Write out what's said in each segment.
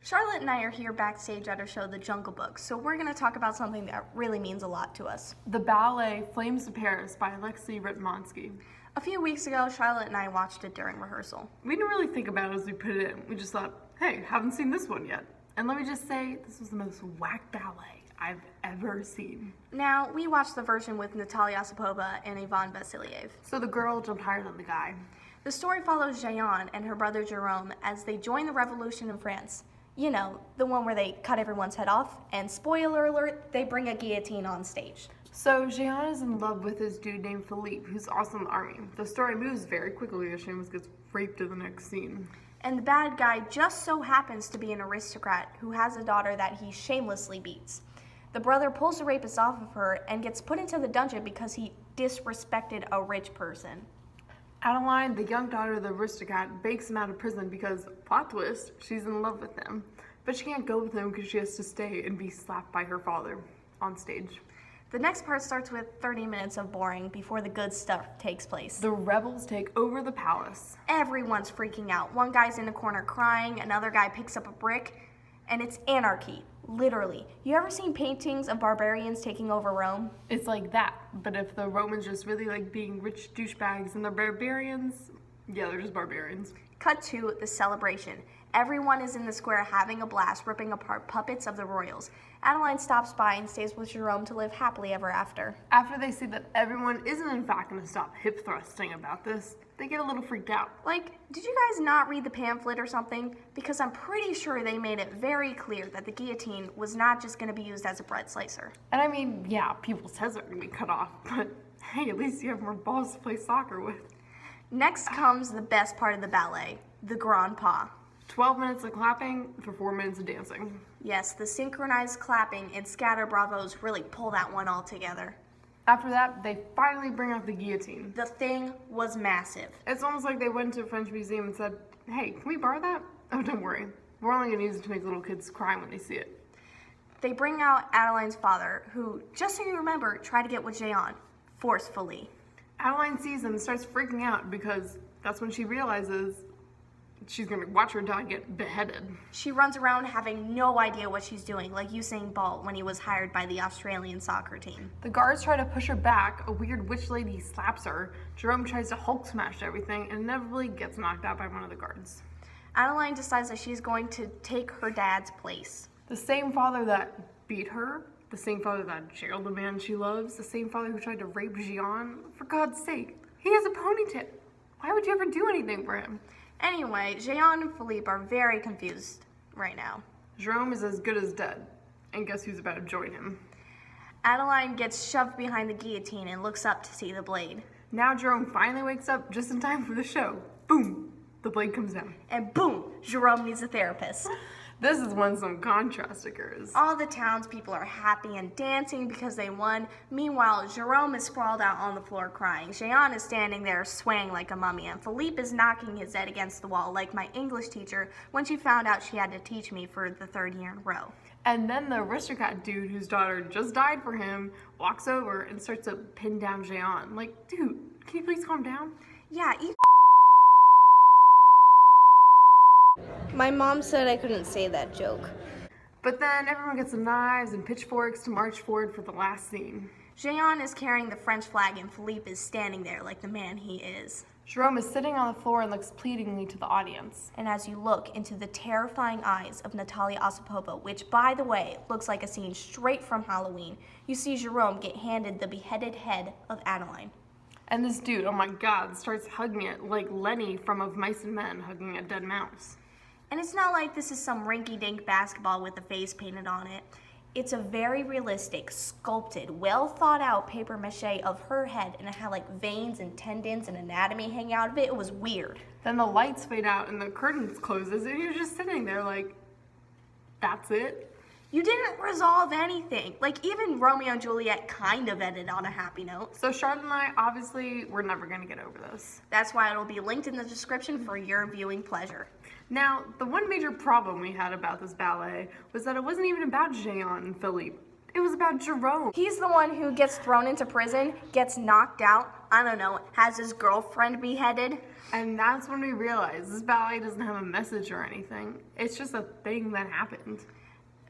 Charlotte and I are here backstage at our show, The Jungle Book, so we're going to talk about something that really means a lot to us. The ballet Flames of Paris by Alexei Ritmansky. A few weeks ago, Charlotte and I watched it during rehearsal. We didn't really think about it as we put it in. We just thought, hey, haven't seen this one yet. And let me just say, this was the most whack ballet I've ever seen. Now, we watched the version with Natalia Osipova and Ivan Vasiliev. So the girl jumped higher than the guy. The story follows Jeanne and her brother Jerome as they join the revolution in France. You know, the one where they cut everyone's head off, and spoiler alert, they bring a guillotine on stage. So Jeanne is in love with this dude named Philippe, who's also in the army. The story moves very quickly as Jeanne gets raped in the next scene. And the bad guy just so happens to be an aristocrat who has a daughter that he shamelessly beats. The brother pulls the rapist off of her and gets put into the dungeon because he disrespected a rich person. Adeline, the young daughter of the aristocrat, bakes him out of prison because, plot twist, she's in love with him. But she can't go with him because she has to stay and be slapped by her father on stage. The next part starts with 30 minutes of boring before the good stuff takes place. The rebels take over the palace. Everyone's freaking out. One guy's in a corner crying, another guy picks up a brick, and it's anarchy. Literally. You ever seen paintings of barbarians taking over Rome? It's like that, but if the Romans just really like being rich douchebags and the barbarians, yeah, they're just barbarians. Cut to the celebration. Everyone is in the square having a blast, ripping apart puppets of the royals. Adeline stops by and stays with Jerome to live happily ever after. After they see that everyone isn't in fact going to stop hip thrusting about this, they get a little freaked out. Like, did you guys not read the pamphlet or something? Because I'm pretty sure they made it very clear that the guillotine was not just going to be used as a bread slicer. And I mean, yeah, people's heads are going to be cut off, but hey, at least you have more balls to play soccer with. Next comes the best part of the ballet, the grand pas. 12 minutes of clapping for 4 minutes of dancing. Yes, the synchronized clapping and scatter bravos really pull that one all together. After that, they finally bring out the guillotine. The thing was massive. It's almost like they went to a French museum and said, hey, can we borrow that? Oh, don't worry. We're only going to use it to make little kids cry when they see it. They bring out Adeline's father, who, just so you remember, tried to get with Jeanne, forcefully. Adeline sees him and starts freaking out because that's when she realizes she's going to watch her dad get beheaded. She runs around having no idea what she's doing, like Usain Bolt when he was hired by the Australian soccer team. The guards try to push her back, a weird witch lady slaps her, Jerome tries to Hulk smash everything, and inevitably gets knocked out by one of the guards. Adeline decides that she's going to take her dad's place. The same father that beat her, the same father that jailed the man she loves, the same father who tried to rape Jeanne, for God's sake, he has a ponytail. Why would you ever do anything for him? Anyway, Jeanne and Philippe are very confused right now. Jerome is as good as dead, and guess who's about to join him? Adeline gets shoved behind the guillotine and looks up to see the blade. Now Jerome finally wakes up just in time for the show. Boom! The blade comes down. And boom! Jerome needs a therapist. This is when some contrast occurs. All the townspeople are happy and dancing because they won. Meanwhile, Jerome is sprawled out on the floor crying. Jeanne is standing there swaying like a mummy, and Philippe is knocking his head against the wall like my English teacher when she found out she had to teach me for the third year in a row. And then the aristocrat dude whose daughter just died for him walks over and starts to pin down Jeanne. Like, dude, can you please calm down? Yeah, my mom said I couldn't say that joke. But then everyone gets some knives and pitchforks to march forward for the last scene. Jeanne is carrying the French flag and Philippe is standing there like the man he is. Jerome is sitting on the floor and looks pleadingly to the audience. And as you look into the terrifying eyes of Natalia Osipova, which by the way looks like a scene straight from Halloween, you see Jerome get handed the beheaded head of Adeline. And this dude, oh my God, starts hugging it like Lenny from Of Mice and Men hugging a dead mouse. And it's not like this is some rinky-dink basketball with a face painted on it. It's a very realistic, sculpted, well-thought-out paper mache of her head, and it had like veins and tendons and anatomy hanging out of it. It was weird. Then the lights fade out and the curtains closes, and you're just sitting there like, that's it? You didn't resolve anything. Like, even Romeo and Juliet kind of ended on a happy note. So Charlotte and I, obviously, we're never going to get over this. That's why it'll be linked in the description for your viewing pleasure. Now, the one major problem we had about this ballet was that it wasn't even about Jeanne and Philippe. It was about Jerome. He's the one who gets thrown into prison, gets knocked out, I don't know, has his girlfriend beheaded. And that's when we realized this ballet doesn't have a message or anything. It's just a thing that happened.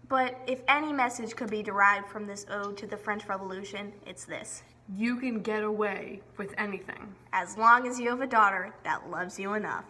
But if any message could be derived from this ode to the French Revolution, it's this. You can get away with anything. As long as you have a daughter that loves you enough.